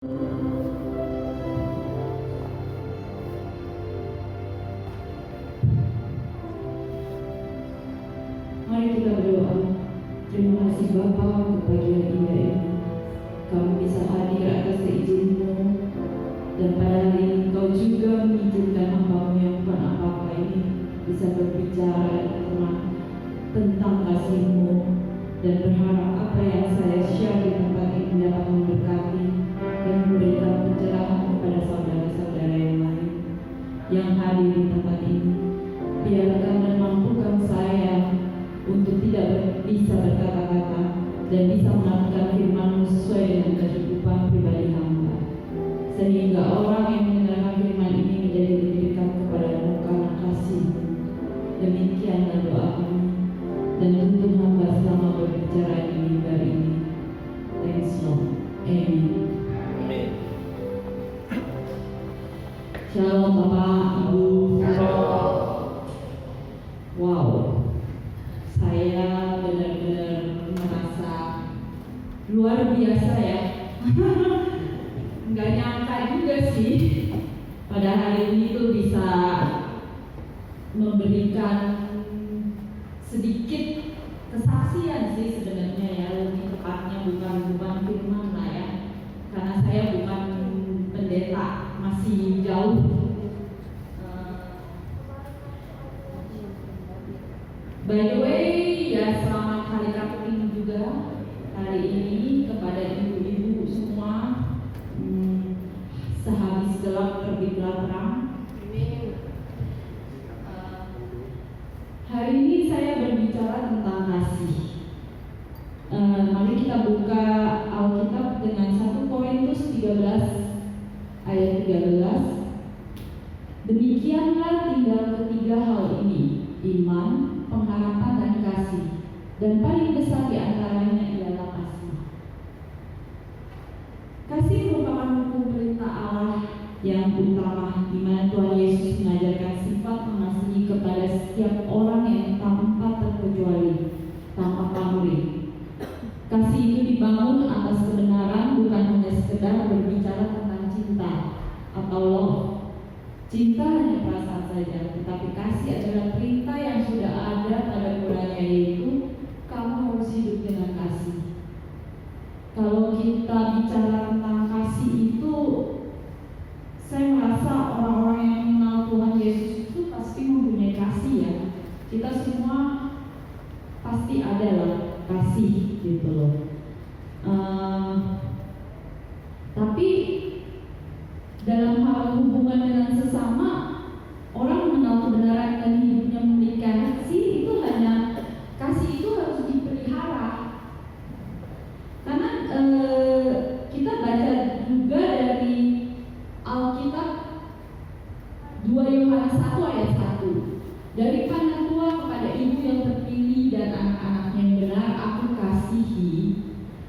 Mari kita berdoa. Terima kasih Bapa untuk pagi hari indah ini. Kami bisa hadir atas seizin-Mu, dan pada hari ini Kau juga mengizinkan hamba-Mu yang bukan apa-apa ini bisa berbicara tentang kasih-Mu, dan berharap apa yang saya share di tempat ini dapat memberkati dan memberikan pencerahan kepada saudara-saudara yang lain yang hadir di tempat ini. Biarkan dan mampukan saya untuk tidak bisa berkata-kata dan bisa melakukan firman-Mu sesuai dengan kehidupan pribadi hamba, sehingga orang yang mendengarkan firman ini menjadi lebih dekat kepada-Mu karena kasih-Mu. Demikianlah doa kami, dan tuntun hamba selama berbicara di mimbar ini. Thanks Lord. Amen. Shalom Bapak, Ibu. Wow, saya benar-benar merasa luar biasa ya. Nggak nyangka juga sih pada hari ini tuh bisa memberikan sedikit kesaksian sih sebenarnya ya, lebih tepatnya bukan firman lah ya, karena saya bukan pendeta, masih jauh. By the way, ya selamat Hari Kartini juga hari ini kepada ibu-ibu semua. Sehabis gelap terbitlah terang. Hari ini saya berbicara tentang kasih. Mari kita buka Alkitab dengan 1 Korintus 13 ayat 13. Demikianlah tinggal ketiga hal ini: iman, pengharapan, dan kasih. Dan paling besar di antaranya ialah kasih. Kasih merupakan hukum perintah Allah yang utama, di mana Tuhan Yesus mengajarkan sifat mengasihi kepada setiap orang yang tanpa terkecuali, tanpa pamrih. Kasih itu dibangun atas kebenaran, bukan hanya sekedar berbicara tentang cinta atau love. Cinta hanya perasaan saja, tetapi kasih adalah perintah yang sudah ada pada mulanya, yaitu kamu harus hidup dengan kasih. Kalau kita bicara tentang kasih itu, saya merasa orang-orang yang mengenal Tuhan Yesus itu pasti mempunyai kasih ya. Kita semua pasti ada lah kasih gitu loh. Tapi dalam hal hubungan dengan sesama, orang mengenal kebenaran dan hidupnya memiliki kasih, itu hanya kasih itu harus dipelihara. Karena kita baca juga dari Alkitab 2 Yohanes 1 ayat 1. Dari pandang tua kepada ibu yang terpilih dan anak-anaknya yang benar aku kasihi,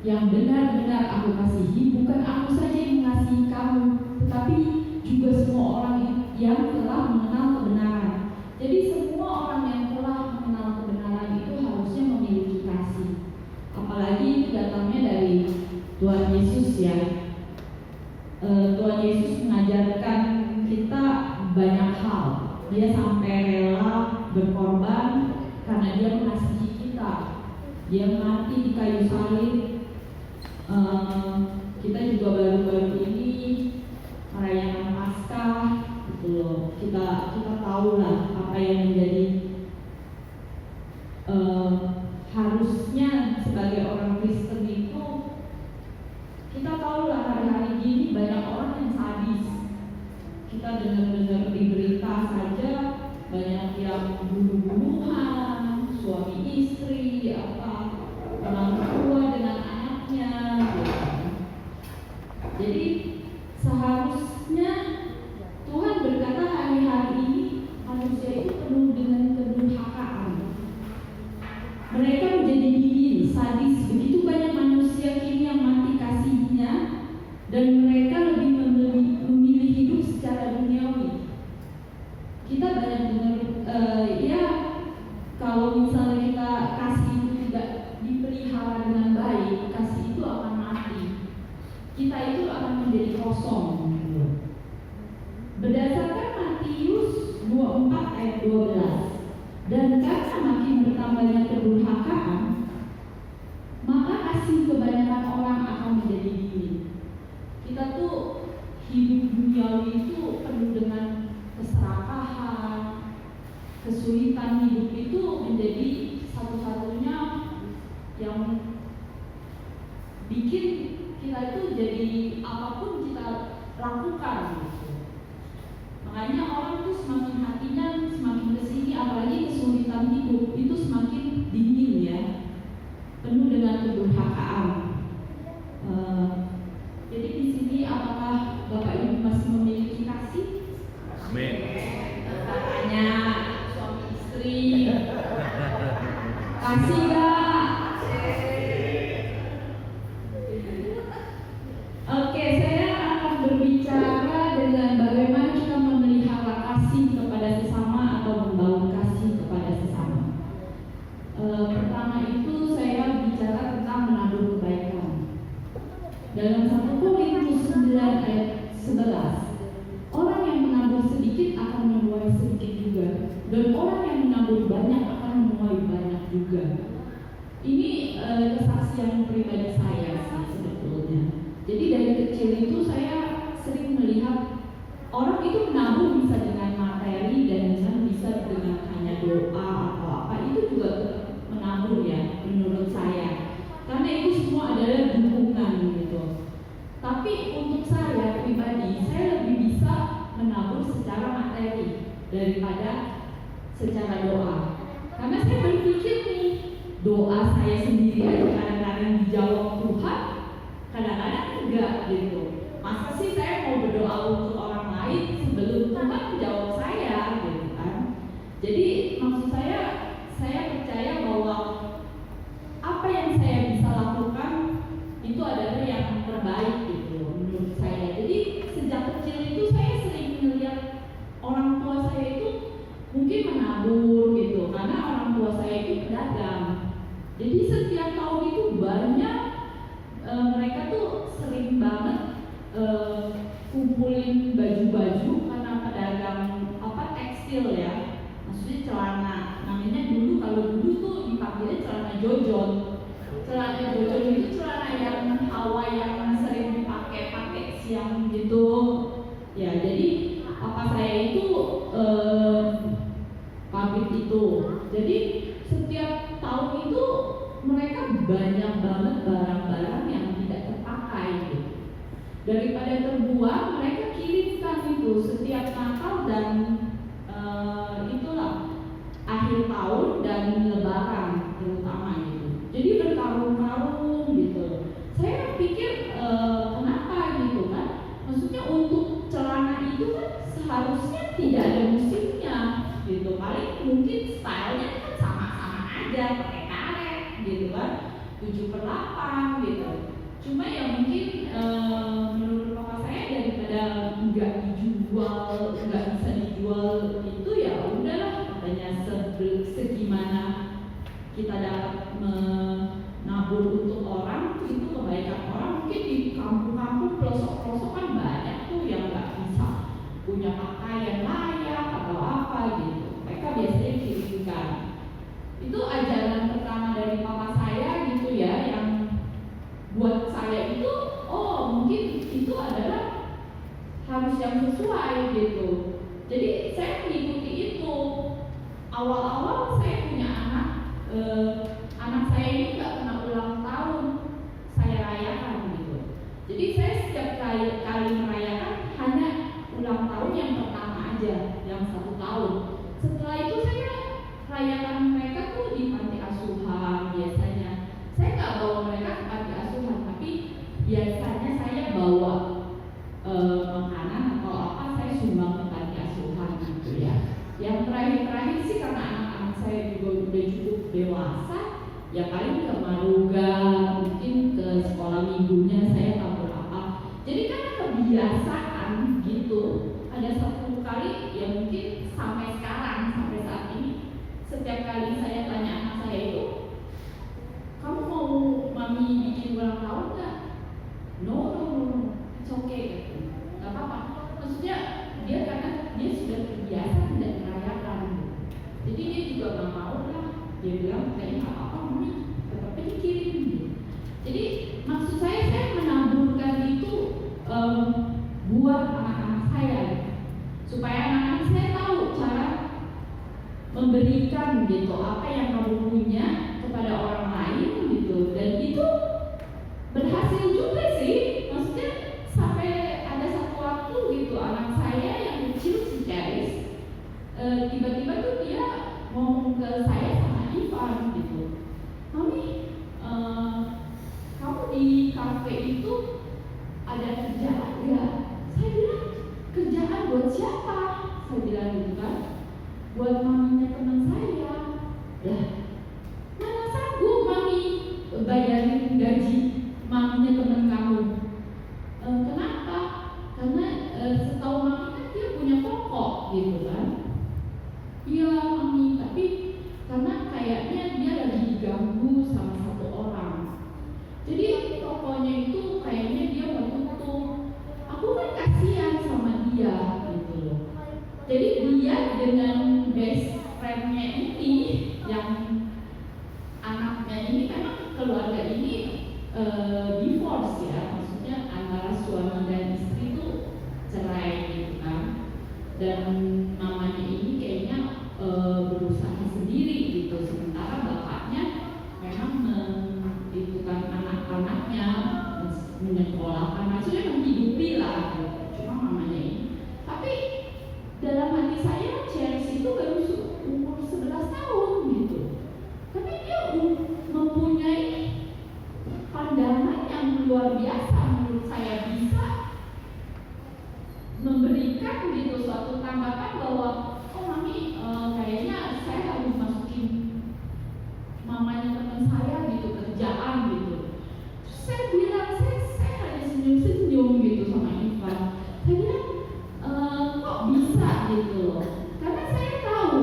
yang benar-benar aku kasihi, bukan aku saja yang mengasihi kamu, tetapi juga semua orang yang telah mengenal kebenaran. Jadi semua orang yang telah mengenal kebenaran itu harusnya memiliki kasih. Apalagi itu datangnya dari Tuhan Yesus ya. Tuhan Yesus mengajarkan kita banyak hal. Dia sampai rela berkorban karena dia mengasihi kita. Dia mati di kayu salib. Kita juga baru-baru ini merayakan Paskah, gitu loh. Kita tahu lah apa yang menjadi harusnya sebagai orang Kristen itu. Kita tahu lah hari-hari gini banyak orang yang sadis. Kita dengar-dengar di berita saja banyak yang bunuh-bunuhan, suami istri, orang tua dengan anaknya, gitu. Jadi seharusnya Tuhan berkata hari-hari ini manusia itu penuh dengan kedurhakaan. Mereka menjadi dingin, sadis. Begitu banyak manusia kini yang mati kasihnya, dan mereka lebih memilih hidup secara duniawi. Kita banyak dengar ya, kalau misalnya kita kasih itu tidak dipelihara dengan baik, kasih itu akan mati. Kita itu akan menjadi kosong gitu. Berdasarkan Matius 24 ayat 12, dan karena makin bertambahnya kedurhakaan, maka kasih kebanyakan orang akan menjadi dingin. Kita tuh hidup duniawi itu penuh dengan keserakahan, kesulitan hidup itu menjadi satu-satunya yang bikin kita itu jadi apapun kita lakukan gitu. Makanya orang tuh semakin hatinya semakin kesini, apalagi kesulitan hidup itu semakin dingin ya, penuh dengan kedurhakaan. Jadi di sini apakah Bapak Ibu masih memiliki kasih? Amin. Katanya suami istri kasih gak? Oke, saya akan berbicara dengan bagaimana kita memelihara kasih kepada sesama atau membangun kasih kepada sesama. Pertama itu saya bicara tentang menabur kebaikan. Dalam 1 Korintus 9 ayat 11, orang yang menabur sedikit akan menuai sedikit juga, dan orang yang menabur banyak akan menuai banyak juga. Ini kesaksian pribadi saya sih sebetulnya. Jadi dari kecil itu saya sering melihat orang itu menabur bisa dengan materi dan bisa dengan hanya doa atau apa, itu juga menabur ya menurut saya. Karena itu semua adalah dukungan gitu. Tapi untuk saya pribadi, saya lebih bisa menabur secara materi daripada secara doa. Karena saya berpikir nih, doa saya sendiri aja kadang-kadang dijawab Tuhan, kadang-kadang enggak gitu. Masa sih saya mau berdoa untuk orang lain sebelum Tuhan menjawab saya gitu kan. Jadi maksud saya percaya bahwa apa yang saya bisa lakukan itu adalah yang terbaik gitu menurut saya. Jadi sejak kecil itu saya sering melihat orang tua saya itu mungkin menabur gitu, karena orang tua saya itu pedagang. Jadi setiap tahun itu banyak mereka tuh sering banget kumpulin baju-baju karena pedagang tekstil ya. Maksudnya celana, namanya dulu kalau dulu tuh dipanggilnya celana jojon. Celana jojon itu celana yang Hawa yang sering dipakai siang gitu. Ya, jadi papa saya itu pabrik itu. Jadi setiap tahun itu mereka banyak banget barang-barang yang tidak terpakai gitu. Daripada terbuang, mereka kirimkan itu setiap Natal dan itulah akhir tahun dan Lebaran terutama gitu. Jadi berkarung-karung gitu. Saya pikir kenapa gitu kan? Maksudnya untuk celana itu kan seharusnya tidak ada musimnya gitu. Paling mungkin stylenya kan sama-sama aja, pakai karet gitu kan, 7/8 gitu. Cuma ya mungkin menurut papa saya daripada nggak dijual, nggak bisa dijual itu ya udahlah, katanya segimana kita dapat menabur untuk orang itu kebaikan orang. Mungkin di kampung-kampung pelosok-pelosok kan banyak tuh yang nggak bisa punya pakaian layak atau apa gitu, mereka biasanya kirimkan. Itu ajaran pertama dari papa saya gitu ya, yang buat saya itu mungkin itu adalah harus yang sesuai gitu. Jadi saya mengikuti itu. Awal-awal saya punya anak saya ini nggak pernah ulang tahun saya rayakan gitu. Jadi saya setiap kali merayakan hanya ulang tahun yang pertama aja, yang 1 tahun. Setelah itu saya rayakan mereka tuh di panti asuhan biasanya. Saya nggak bawa mereka ke panti asuhan, tapi biasanya saya bawa makanan atau apa, saya sumbang ke panti asuhan gitu ya. Yang terakhir sih karena anak-anak saya juga udah cukup dewasa, ya paling ke Maruga, mungkin ke sekolah minggunya saya tabur apa. Jadi kan kebiasaan gitu. Ada 1 kali ya mungkin sampai sekarang, sampai saat ini, setiap kali saya tanya anak saya itu, kamu mau mami bikin ulang tahun nggak? No, it's okay. juga nggak mau lah. Dia bilang kayaknya nggak apa-apa mami, tetap aja kirim gitu. Jadi maksud saya menaburkan itu buat anak-anak saya gitu. Supaya anak-anak saya tahu cara memberikan gitu apa yang kamu punya kepada orang lain gitu. Dan itu berhasil juga sih, maksudnya sampai ada satu waktu gitu anak saya yang kecil si Charis tiba-tiba tuh dia ngomong ke saya sama Ivan gitu, mami kamu di kafe itu ada kerjaan nggak? Saya bilang kerjaan buat siapa? Saya bilang gitu kan, buat maminya teman saya. Lah mana sanggup mami bayarin gaji maminya teman kamu. Kenapa? Karena setahu mami kan dia punya toko gitu kan. Iya mami, tapi karena kayaknya dia lagi diganggu sama satu orang. Jadi tokonya itu kayaknya dia mau tutup. Aku kan kasihan sama dia gitu loh. Jadi dia dengan best friend-nya ini yang anaknya ini memang keluarga ini divorce ya, maksudnya antara suami dan istri itu cerai gitu kan. Dan mamanya ini kayaknya berusaha sendiri gitu, sementara bapaknya memang mendidikan anak-anaknya, menyekolahkan, maksudnya menghidupi lah gitu. Cuma mamanya ini, tapi dalam hati saya Chelsea itu baru umur 11 tahun gitu, tapi dia mempunyai pandangan yang luar biasa menurut saya, bisa memberikan gitu suatu tanggapan bahwa oh mami kayaknya saya harus masukin mamanya teman saya gitu kerjaan gitu. Terus saya bilang saya hanya senyum-senyum gitu sama Ivan. Saya bilang kok bisa gitu loh, karena saya tahu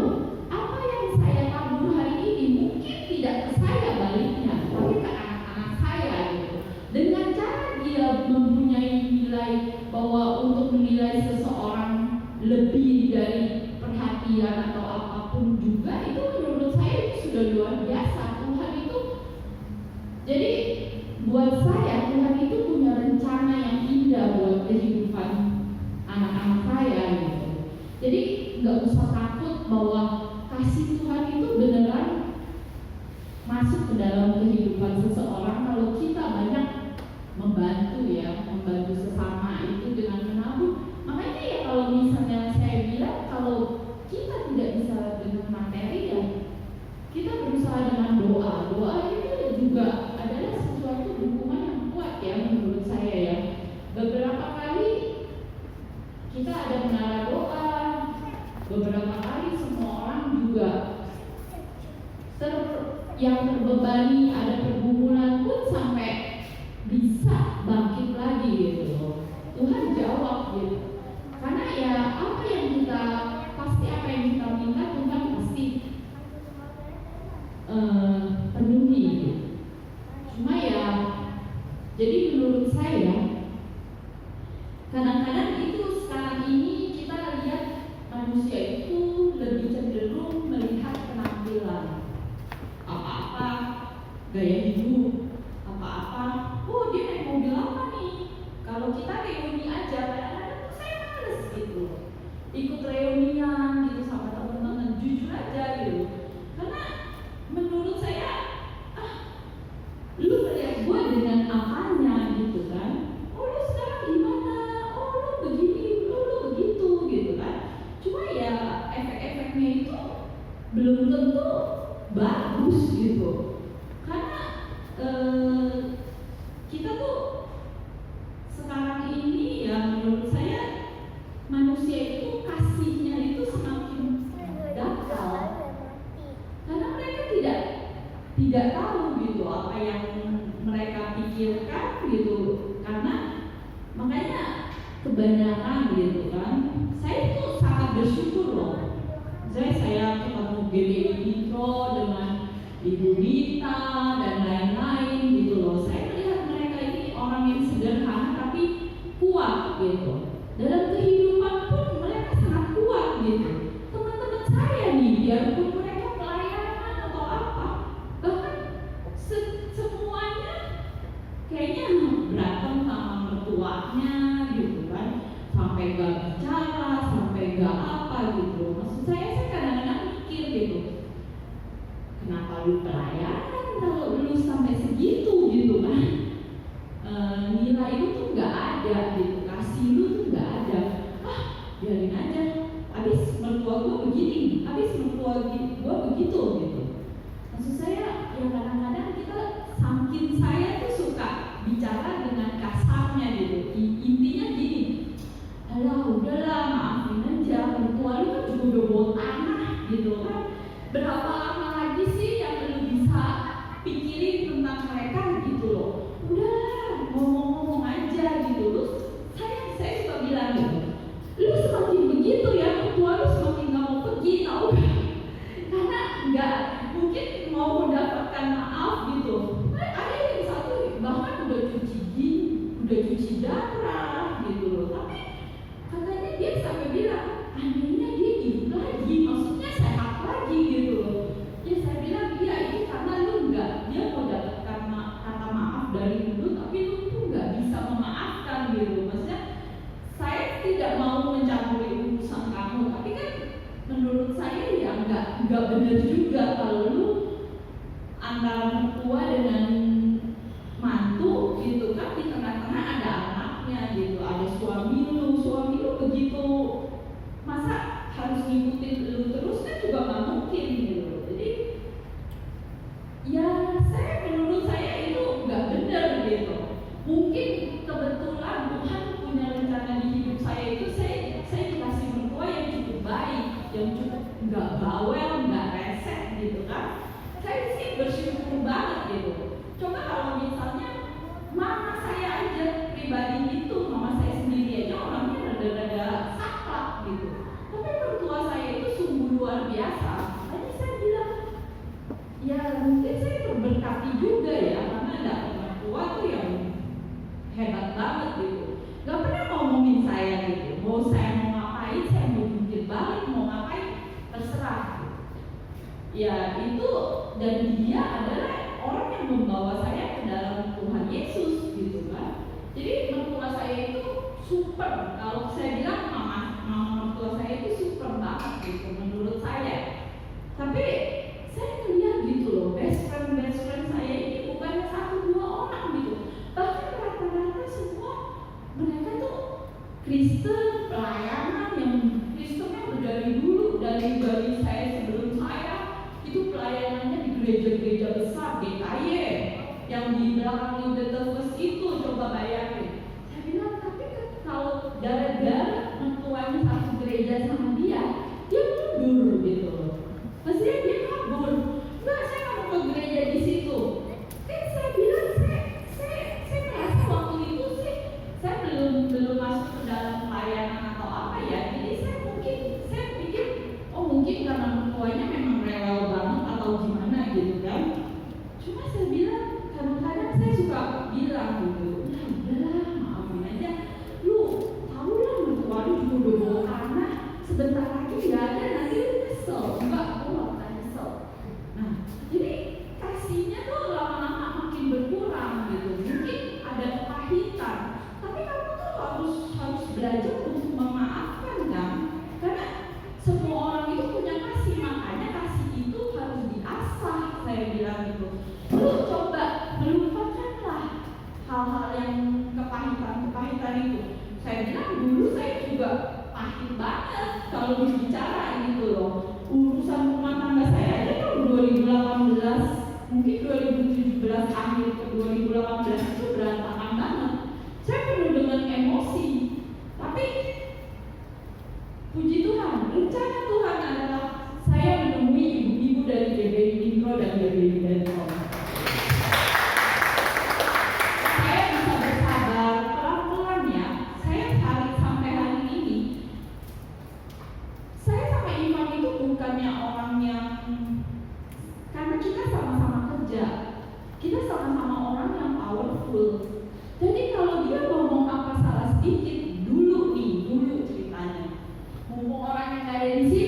apa yang saya tabur hari ini mungkin tidak ke saya baliknya, tapi ke anak-anak saya gitu. Dengan cara dia mempunyai nilai bahwa untuk menilai seseorang lebih dari perhatian atau apapun juga, itu menurut saya itu sudah luar biasa. Tuhan itu, jadi buat saya Tuhan itu punya rencana yang indah buat kehidupan anak-anak saya gitu. Jadi nggak usah takut bahwa kasih Tuhan itu beneran masuk ke dalam kehidupan seseorang kalau kita banyak membantu ya, membantu sesama itu dengan menabur. Makanya ya kalau misalnya saya bilang kalau kita tidak bisa dengan materi ya kita berusaha dengan doa. Doa itu juga adalah sesuatu dukungan yang kuat ya menurut saya ya. Beberapa kali kita ada menara doa, beberapa kali semua orang juga yang terbebani ada pergumulan pun sampai bisa bangkit lagi gitu loh. Tuhan jawab gitu. Karena ya apa yang kita minta Tuhan pasti penuhi gitu. Cuma ya jadi menurut saya kadang-kadang itu sekarang ini kita lihat manusia itu lebih cenderung melihat penampilan, apa-apa gaya hidup, apa-apa, oh dia naik mobil apa nih. Kalau kita reuni aja kadang-kadang saya males gitu ikut reunian gitu sama teman-teman, jujur aja gitu. Karena menurut saya lu melihat gua dengan apanya gitu kan. Oh lu sekarang gimana, oh lu begini, lu begitu gitu kan. Cuma ya efek-efeknya itu belum tentu bagus gitu. Karena kita tuh sekarang ini ya menurut saya manusia itu kasihnya itu semakin dangkal. Karena mereka tidak tahu gitu apa yang mereka pikirkan gitu. Karena makanya kebanyakan gitu kan. Saya itu sangat bersyukur loh. Saya ketemu GBI Intro dengan Ibu Rita dan lain-lain gitu loh. Saya melihat mereka ini orang yang sederhana tapi kuat gitu. Dalam kehidupan pun mereka sangat kuat gitu. Teman-teman saya nih, biarpun mereka akhlaknya gitu kan, sampai gak bicara, sampai gak apa gitu. Maksud saya kadang-kadang mikir gitu, kenapa lu pelayanan kalau lu sampai segitu gitu kan. Nilai lu tuh gak ada gitu, kasih lu tuh gak ada. Biarin aja, habis mertua gue begini, habis mertua gue begitu gitu. Maksud saya ya kadang-kadang kita saking saya tuh suka bicara dengan kasarnya gitu. Intinya gini, alah udahlah maafin aja, mertua lu kan juga udah bawa tanah gitu kan. Berapa lama lagi sih yang lu bisa pikirin tentang mereka gitu loh. Udahlah ngomong-ngomong aja gitu. Terus saya suka bilang gitu, lu semakin begitu ya, mertua lu semakin gak mau pergi tau. Karena nggak mungkin mau mendapatkan maaf gitu. Ada yang satu bahkan udah cuci darah gitu loh. Tapi katanya dia sampai bilang, andainya dia hidup lagi, maksudnya sehat lagi gitu loh. Ya saya bilang dia itu karena lu nggak, dia mau dapatkan kata maaf dari lu, tapi lu tuh nggak bisa memaafkan gitu. Maksudnya saya tidak mau mencampuri urusan kamu, tapi kan menurut saya ya nggak benar juga kalau lu antara mertua dengan mantu gitu kan, di tengah-tengah ada anaknya gitu, ada suami lu begitu, masa harus ngikutin lu terus kan juga nggak mungkin gitu. Jadi ya menurut saya itu nggak benar gitu. Mungkin kebetulan Tuhan punya rencana di hidup saya itu, saya dikasih mertua yang cukup baik, yang cukup nggak bawel, nggak resek gitu kan. Saya sih bersyukur banget gitu. Coba kalau misalnya mama saya aja pribadi itu, mama saya sendiri aja orangnya rada-rada saklek gitu, tapi mertua saya itu sungguh luar biasa. Makanya saya bilang ya mungkin saya terberkati juga ya, karena ada mertua tuh yang hebat banget gitu. Gak pernah ngomongin saya gitu, mau saya mau ngapain, saya mau jungkir balik, mau ngapain terserah. Ya itu, dan dia adalah orang yang membawa saya ke dalam Tuhan Yesus gitu kan. Jadi mertua saya itu super. Kalau saya bilang mama mertua saya itu super banget gitu menurut saya. Tapi saya ngeliat gitu loh, best friend saya ini bukan 1-2 orang gitu. Bahkan rata-rata semua mereka tuh Kristen, pelayanan yang Kristennya udah dari dulu, dari saya sebelum saya itu pelayanannya di gereja-gereja besar, GKY yang di belakang Lideterus itu, coba bayangin. Saya bilang, tapi kalau gara-gara mertuanya satu gereja sama dia mundur gitu loh. Maksudnya dia kabur, enggak, saya nggak mau ke gereja di situ. Kan saya bilang, saya merasa waktu itu sih saya belum masuk ke dalam pelayanan atau apa ya. Jadi saya pikir, oh mungkin karena mertuanya memang rewel banget atau gimana gitu kan. Cuma saya bilang, kadang-kadang saya suka bilang gitu, ya udahlah maafin aja, lu tau lah mertua lu juga udah bawa tanah, sebentar lagi gak ada, nanti lu nyesel. Enggak, aku gak pernah nyesel. Nah, jadi kasihnya tuh lama-lama makin berkurang gitu. Mungkin ada kepahitan, tapi kamu tuh harus belajar untuk memaafkan kan. Karena semua orang itu punya kasih, makanya kasih itu harus diasah. Saya bilang gitu, lu coba melupakanlah hal-hal yang kepahitan itu. Saya bilang dulu saya juga pahit banget kalau berbicara gitu loh. Urusan rumah tangga saya aja tahun 2018, mungkin 2017 akhir ke 2018 itu berantakan banget. Saya penuh dengan emosi, tapi puji Tuhan, rencana Tuhan adalah saya menemui ibu-ibu dari GBI Intro dan GBI Intro. Saya bisa bersabar pelan-pelan ya. Saya cari sampai hari ini. Saya sama Iman itu bukannya orang yang, karena kita sama-sama kerja, kita sama-sama orang yang powerful. Jadi kalau dia ngomong apa salah sedikit, dulu ceritanya, mumpung orang yang gak ada di sini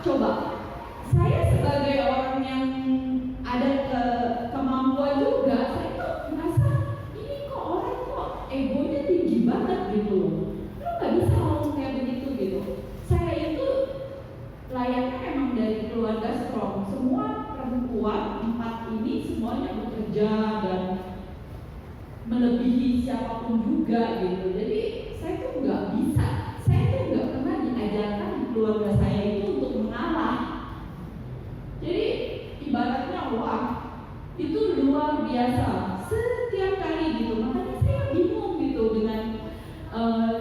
coba saya sebagai orang yang ada kemampuan juga, saya tuh merasa ini kok orang kok egonya tinggi banget gitu. Lu nggak bisa ngomong kayak begitu gitu. Saya itu layaknya memang dari keluarga strong. Semua perempuan 4 ini semuanya bekerja dan melebihi siapapun juga gitu. Jadi saya tuh nggak bisa. Saya tuh nggak pernah diajarkan di keluarga saya itu untuk mengalah. Jadi ibaratnya wah itu luar biasa setiap kali gitu. Makanya saya bingung gitu dengan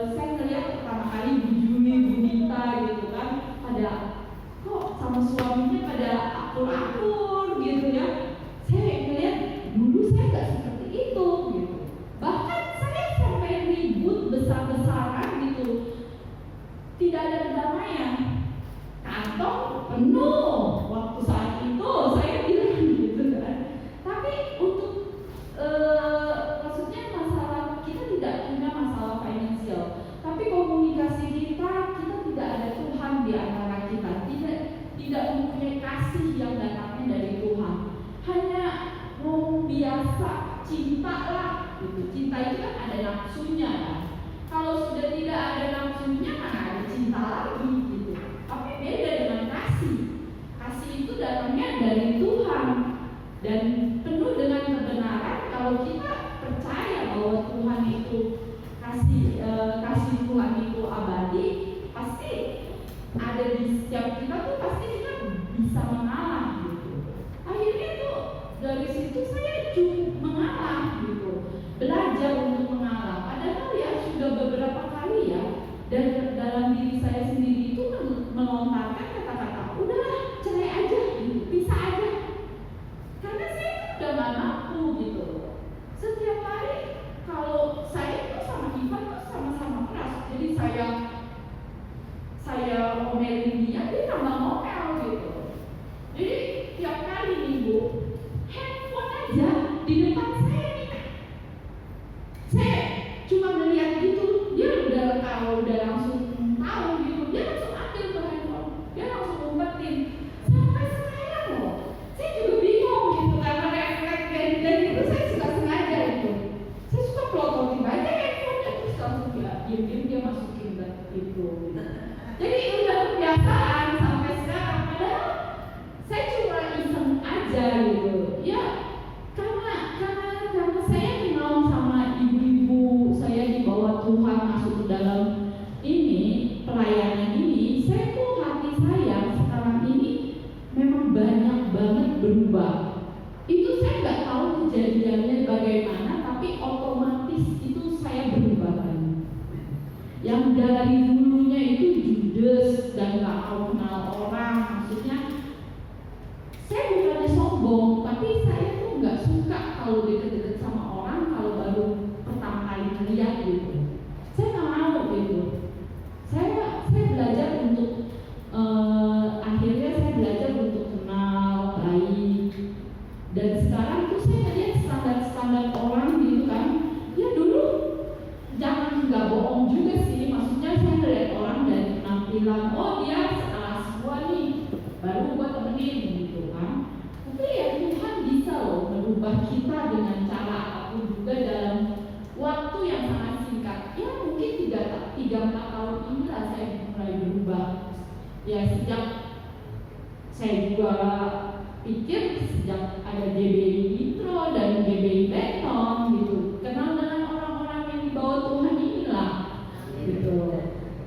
saya ngeliat pertama kali Bu Juli, Bu Nita gitu kan, pada kok sama suaminya pada akur-akur gitu ya. Saya ngeliat dulu saya nggak seperti itu gitu. Bahkan saya sampai ribut besar-besaran gitu, tidak ada kedamaian. Kantong penuh waktu saat itu saya bilang gitu kan. Tapi untuk maksudnya masalah kita tidak punya masalah finansial, tapi komunikasi kita tidak ada Tuhan di antara kita, tidak mempunyai kasih yang datangnya dari Tuhan. Hanya ngomong biasa, cinta lah gitu. Cinta itu kan ada nafsunya kan. Kalau sudah tidak ada nafsunya mana ada cinta lagi gitu. Tapi beda dengan kasih. Kasih itu datangnya dari Tuhan dan penuh dengan kebenaran. Kalau kita percaya bahwa Tuhan itu kasih Tuhan itu abadi, pasti ada di setiap kita tuh, pasti kita bisa mengalah gitu. Akhirnya tuh dari situ saya cukup mengalah gitu, belajar untuk mengalah. Padahal ya sudah beberapa kali ya, dan dalam diri saya sendiri itu melontarkan kata-kata udahlah cerai aja gitu, pisah aja, karena saya udah gak mampu gitu. Setiap hari kalau saya tuh sama Ivan tuh sama-sama keras, jadi saya omelin dia tambah ngomel gitu. Jadi tiap kali nih Bu, handphone aja di depan saya nih, saya cuma melihat gitu, dia udah langsung tahu gitu, dia langsung ambil tuh handphone, dia langsung umpetin. Sampai sekarang loh, saya juga bingung gitu, karena refleks dan itu saya suka sengaja gitu. Saya suka pelototin aja handphonenya, terus langsung diam-diam dia masukin gitu. Jadi udah kebiasaan sampai sekarang, padahal saya cuma iseng aja gitu. Ya karena saya kenal sama ibu-ibu, saya dibawa Tuhan masuk ke dalam ini pelayanan ini, saya tuh hati saya sekarang ini memang banyak banget berubah. Itu saya nggak tahu kejadiannya bagaimana, tapi otomatis itu saya berubah kan. Yang dari dulunya itu judes dan nggak mau kenal orang, maksudnya saya bukannya sombong, tapi saya tuh nggak suka kalau deket-deket sama orang kalau baru pertama kali melihat gitu. Saya nggak mau gitu. Saya belajar untuk akhirnya saya belajar untuk kenal baik. Dan sekarang tuh saya melihat standar orang gitu kan. Ya dulu jangan nggak bohong juga sih, maksudnya saya melihat orang dari penampilan, oh dia sekelas gua nih, baru gua temenin gitu kan. Tapi ya Tuhan bisa loh merubah kita dengan cara apapun juga dalam waktu yang sangat singkat. Ya mungkin 3-4 tahun inilah saya mulai berubah. Ya sejak saya juga pikir sejak ada GBI Nitro dan GBI Beton gitu, kenal dengan orang-orang yang dibawa Tuhan inilah gitu.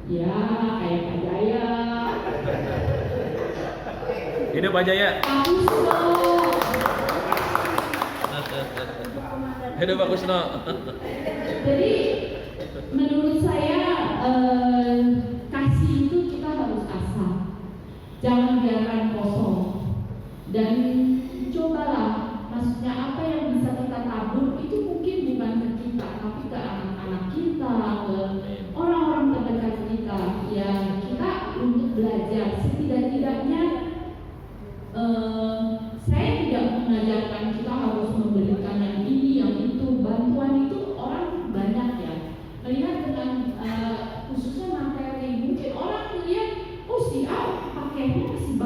Ya kayak Pak Jaya. Hidup Pak Jaya. Pak Kusno. Hidup Pak Kusno. Jadi menurut saya kasih itu kita harus asah, jangan biarkan kosong. Dan cobalah, maksudnya apa yang bisa kita tabur itu mungkin bukan ke kita, tapi ke anak-anak kita, ke orang-orang terdekat kita. Ya kita untuk belajar, setidak-tidaknya saya tidak mengajarkan kita harus memberikan yang ini, yang itu. Bantuan itu orang banyak ya, melihat dengan khususnya materi. Mungkin orang melihat, oh si A pakainya masih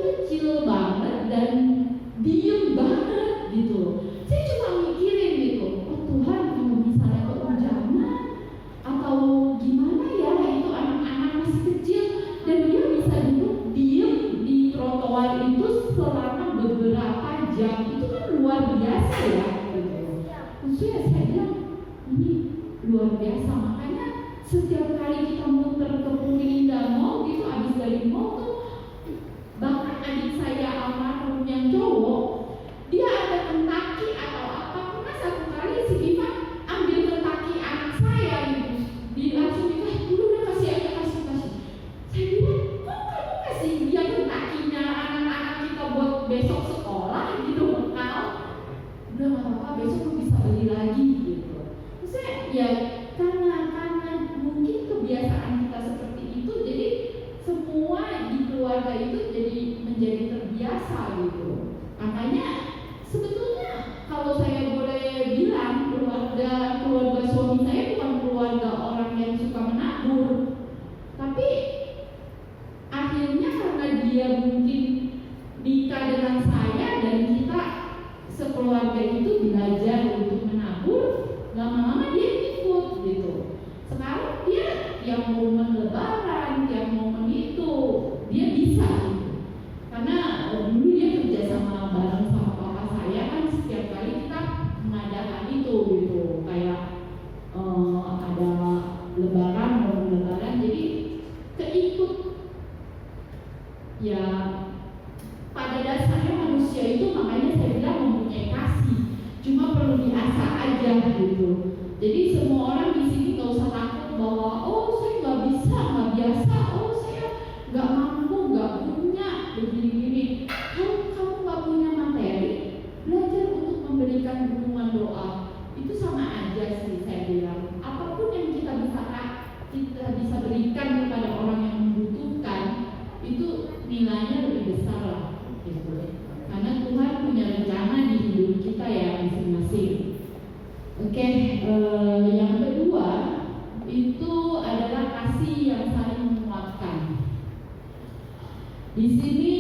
kecil banget dan diem banget gitu. Saya cuma mikirin gitu, oh Tuhan, kalau misalnya kehujanan atau gimana ya, itu anak-anak masih kecil dan dia bisa duduk diem di trotoar itu selama beberapa jam, itu kan luar biasa ya gitu. Maksudnya saya bilang ini luar biasa, makanya setiap kali kita muter ke Purwinda Mall gitu, abis dari mall tuh, bahkan adik saya almarhum yang cowok, dia ada Kentucky atau apa, pernah satu kali si Diva ambil Kentucky anak saya gitu, dia langsung dikasih dulu, udah kasih aja, kasih. Saya bilang, kok kamu kasih dia Kentucky-nya anak-anak kita buat besok sekolah gitu, bekal? Udah gak apa-apa, besok lu bisa beli lagi gitu. Maksudnya ya karena mungkin kebiasaan kita seperti itu, jadi semua di keluarga itu jadi menjadi terbiasa gitu. Makanya sebetulnya kalau saya boleh bilang, keluarga suami saya bukan keluarga orang yang suka menabur, tapi akhirnya karena dia mungkin nikah dengan saya dan kita sekeluarga itu belajar untuk menabur, lama-lama dia ikut gitu. Sekarang dia yang momen lebaran, yang momen itu dia bisa gitu. Karena dulu dia kerja bareng sama papa saya kan, setiap kali kita mengadakan itu gitu, kayak ada lebaran, momen lebaran, jadi keikut. Ya pada dasarnya manusia itu, makanya saya bilang mempunyai kasih, cuma perlu diasah aja gitu. Jadi semua orang di sini nggak usah takut bahwa oh saya nggak bisa, nggak biasa, oh saya nggak mampu, nggak punya begini-gini. Kalau kamu nggak punya materi, belajar untuk memberikan dukungan doa, itu sama aja sih saya bilang. Apapun yang kita bisa berikan kepada orang yang membutuhkan, itu nilainya lebih besar lah gitu. Karena Tuhan punya rencana di hidup kita ya masing-masing. Oke, yang kedua itu adalah kasih yang saling menguatkan. Di sini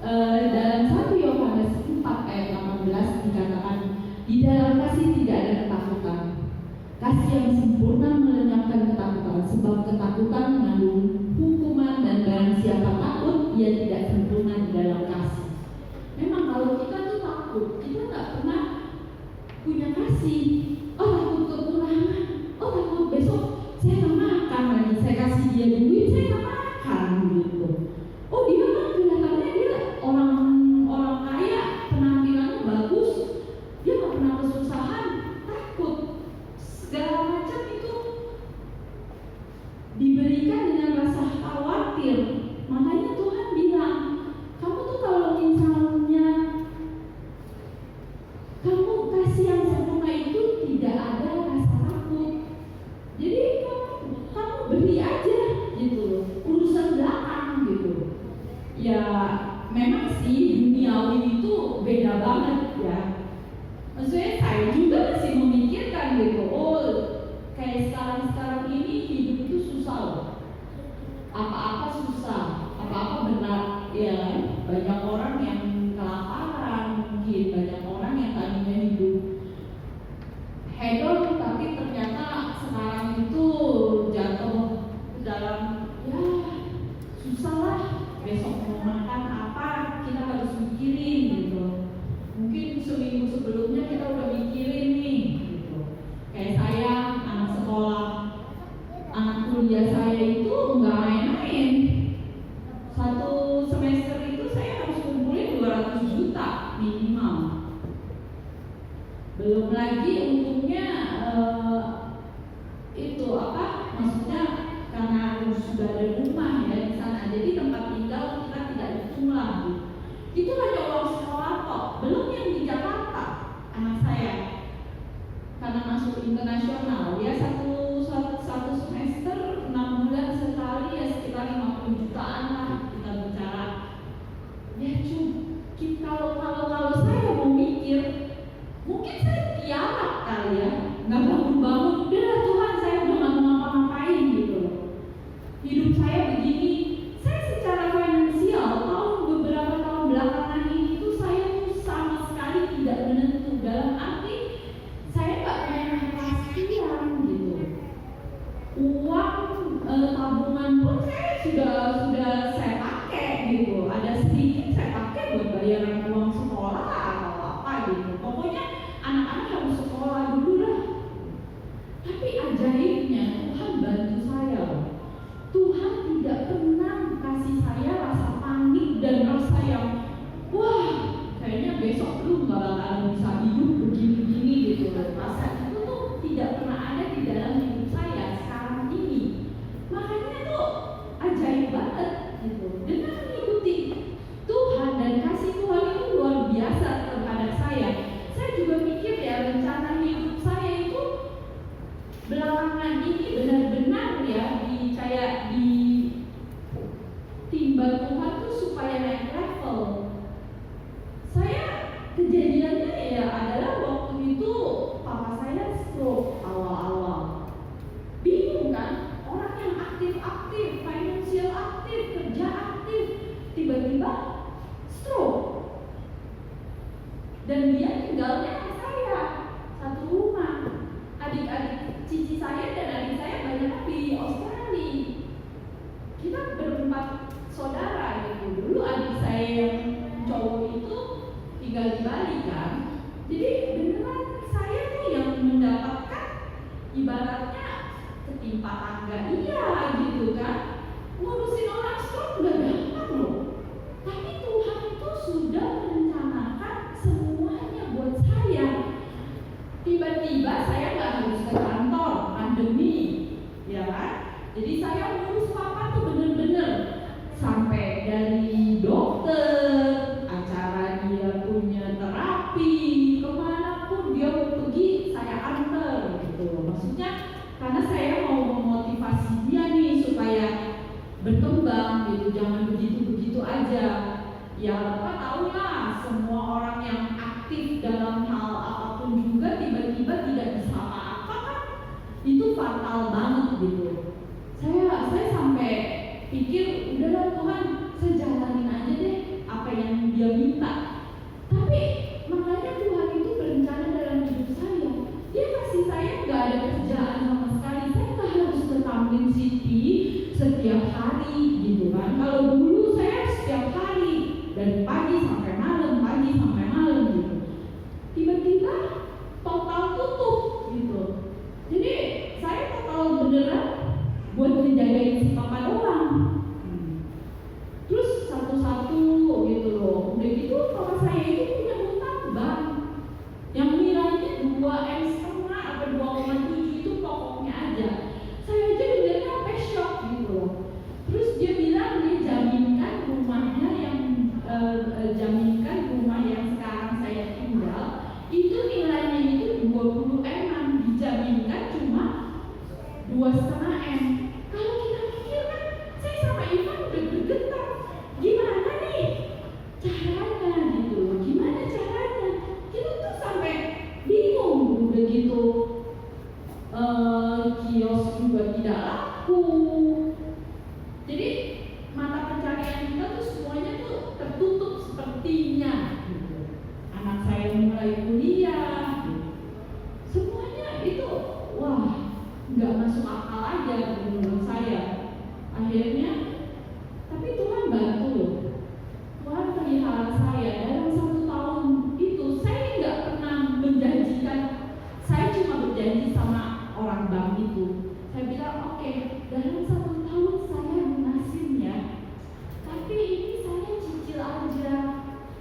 dalam 1 Yohanes 4 ayat 18 dikatakan, di dalam kasih tidak ada ketakutan. Kasih yang sempurna melenyapkan ketakutan, sebab ketakutan mengandung hukuman, dan barang siapa takut, ia tidak sempurna di dalam kasih. Memang kalau kita tuh takut, kita nggak pernah punya kasih. Oh takut kekurangan, oh takut besok saya nggak makan lagi, saya kasih dia duit, saya nggak makan gitu. Oh dia kan kelihatannya dia orang kaya, penampilannya bagus, dia nggak pernah kesusahan, takut. Segala macam itu diberikan dengan rasa khawatir. Makanya Tuhan bilang, kamu tuh kalau misalnya kamu kasih yang sempurna itu tidak ada rasa takut. Jadi kamu beri aja gitu loh, urusan belakang gitu. Ya memang sih duniawi itu beda banget ya. Maksudnya saya juga masih memikirkan gitu, oh kayak sekarang ini hidup itu susah loh. Apa-apa susah, apa-apa berat ya. Banyak orang yang kelaparan, mungkin banyak orang yang tadinya hidup hedon, tapi ternyata sekarang itu jatuh dalam ya susah lah. Besok mau makan apa kita harus mikirin gitu. Mungkin seminggu sebelumnya kita udah mikirin nih gitu. Kayak saya anak sekolah, anak kuliah saya itu nggak main-main. Satu semester itu saya harus kumpulin 200 juta minimal. Belum lagi untungnya itu apa? Maksudnya karena harus sudah ada rumah ya di sana, jadi tempat tinggal kita tidak hitung lagi. Itu hanya uang sekolah kok, belum yang di Jakarta anak saya. Karena masuk internasional, ya satu semester 6 bulan sekali ya sekitar 50 jutaan lah kita bicara. Ya kalau saya mau mikir, mungkin saya tiarap kali ya, nggak bangun-bangun. Udah Tuhan, saya udah nggak mau bimbang Tuhan tuh supaya naik level. Saya kejadiannya ya adalah waktu itu papa saya stroke awal-awal. Bingung kan? Orang yang aktif-aktif, finansial aktif, kerja aktif, tiba-tiba stroke. Dan dia tinggalnya sama saya satu rumah. Adik-adik cici saya dan adik saya banyak di Australia. Kita berempat saudara gitu. Dulu adik saya yang cowok itu tinggal di Bali kan. Jadi beneran saya tuh yang mendapatkan ibaratnya ketimpa tangga gitu kan. Ngurusin orang stroke udah gampang loh. Tapi Tuhan itu sudah merencanakan semuanya buat saya. Tiba-tiba saya nggak harus ke kantor, pandemi, ya kan? Jadi saya ngurus papa tuh bener-bener sampai dari dokter, acara dia punya terapi, kemanapun dia pergi saya antar gitu. Maksudnya karena saya mau memotivasi dia nih supaya berkembang gitu, jangan begitu-begitu aja. Ya Bapak tahu lah, semua orang yang aktif dalam hal apapun juga tiba-tiba tidak bisa apa-apa kan, itu fatal banget gitu. Saya sampai pikir udahlah Tuhan, saya jalanin aja deh apa yang dia minta. Tapi makanya Tuhan itu berencana dalam hidup saya. Dia kasih saya nggak ada kerjaan sama sekali. Saya nggak harus ke Tamrin City setiap hari gitu kan. Kalau dulu saya setiap hari dari pagi sampai malam gitu. Tiba-tiba total tutup gitu. Jadi saya total beneran buat ngejagain si papa doang. Terus satu-satu gitu loh. Udah gitu papa saya itu punya hutang bank yang nilainya 2,5 atau 2,7 itu pokoknya aja. Saya aja dengarnya sampai shock gitu loh. Terus dia bilang dia jaminkan rumahnya jaminkan rumah yang sekarang saya tinggal itu nilainya itu 20 M, dijaminkan cuma 2,5 M. Kalau kita pikir kan, saya sama Ivan udah bergetar. Gimana nih caranya gitu? Gimana caranya? Kita tuh sampai bingung udah gitu. Kios juga tidak laku. Jadi mata pencarian kita tuh semuanya tuh tertutup sepertinya. Anak saya mulai kuliah, semuanya itu wah nggak masuk akal aja menurut saya. Akhirnya, tapi Tuhan bantu loh. Tuhan pelihara saya dalam 1 tahun itu. Saya nggak pernah menjanjikan. Saya cuma berjanji sama orang bank itu. Saya bilang oke, dalam 1 tahun saya lunasin ya. Tapi ini saya cicil aja.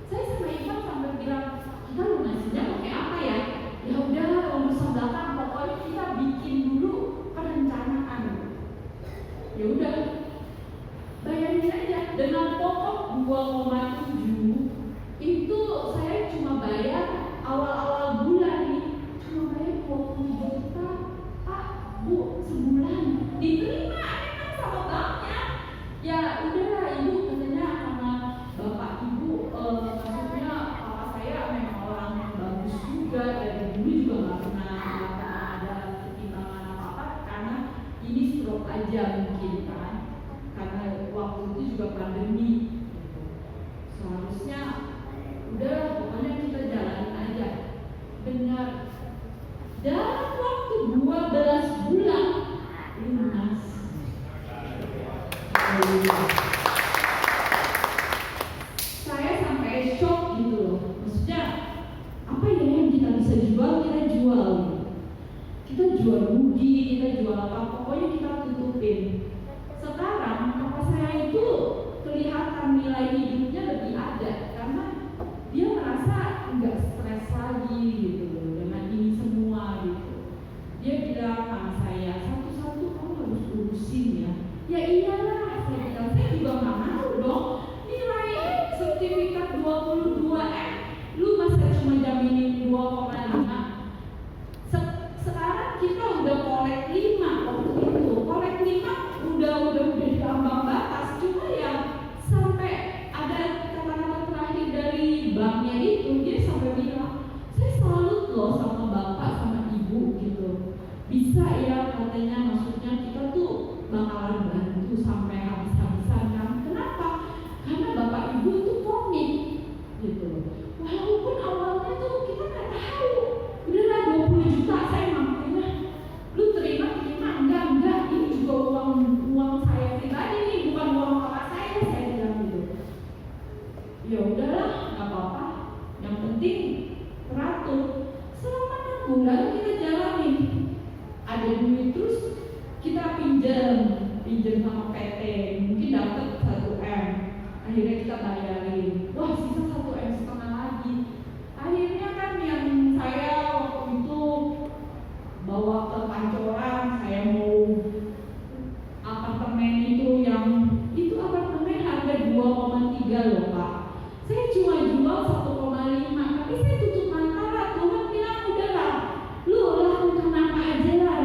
Saya sama Ivan sampai bilang kita lunasinnya pakai apa ya? Ya udah urusan belakang, pokoknya kita bikin dulu perencanaan. Ya udah, bayangin aja dengan pokok 2,7 itu saya cuma bayar awal-awal bulan nih cuma bayar 20 juta Pak Bu sebulan. Diterima enak sama banknya. Ya udahlah Ibu, katanya sama Bapak Ibu, maksudnya papa saya memang orang yang bagus juga, dari dulu juga nggak pernah ada pertimbangan apa-apa karena ini stroke aja mungkin kan, karena waktu itu juga pandemi. Seharusnya udah pokoknya kita jalanin aja. Benar, dalam waktu 12 bulan lunas. Saya sampai shock gitu loh. Maksudnya apa ya yang kita bisa jual, kita jual. Kita jual rugi, kita jual apa, pokoknya kita tutupin. Sekarang papa saya itu kelihatan nilai hidupnya lebih ada karena dia merasa nggak stres lagi gitu loh dengan ini semua gitu. Dia bilang sama saya, satu-satu kamu harus urusin ya. Ya iyalah, saya bilang saya juga nggak mau dong. Nilai sertifikat 22 M, lu masa cuma jaminin 2,5. Sekarang kita udah kolek 5 waktu itu. Kolek 5 udah di ambang batas, cuma yang ya udahlah nggak apa-apa, yang penting teratur. Selama 6 bulan kita jalanin, ada duit terus kita pinjam sama PT, mungkin dapat 1 M, akhirnya kita bayarin, wah sisa 1,5 M lagi. Akhirnya kan yang saya waktu itu bawa ke Pancoran, saya mau apartemen itu, yang itu apartemen harga 2,3 loh Pak, saya cuma jual 1,5, tapi saya tutup mata. Tuhan bilang udahlah, lu lakukan apa aja lah,